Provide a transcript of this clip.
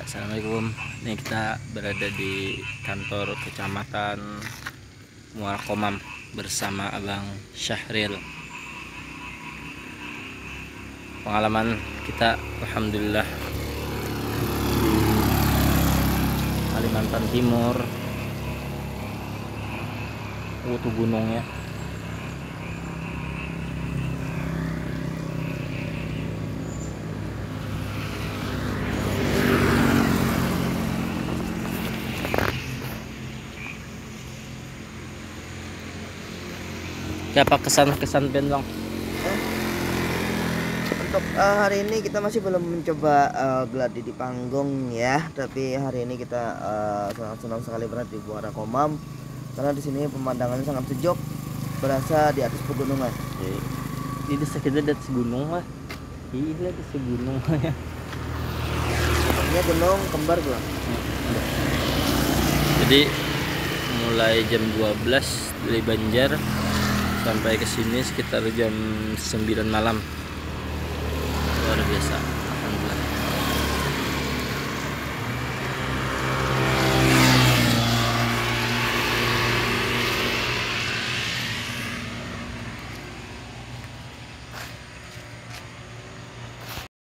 Assalamualaikum. Ini kita berada di kantor kecamatan Muara Komam bersama Abang Syahril. Pengalaman kita alhamdulillah di Kalimantan Timur. Tuh gunungnya. Siapa kesan-kesan Ben Bang? Untuk hari ini kita masih belum mencoba gladi di panggung ya, tapi hari ini kita sangat senang sekali berada di Muara Komam karena di sini pemandangannya sangat sejuk, berasa di atas pegunungan. Ini sekitar di atas gunung lah. Iya di atas gunung ya. Ini gunung kembar gua. Jadi mulai jam 12 dari Banjar sampai ke sini sekitar jam 9 malam. Luar biasa.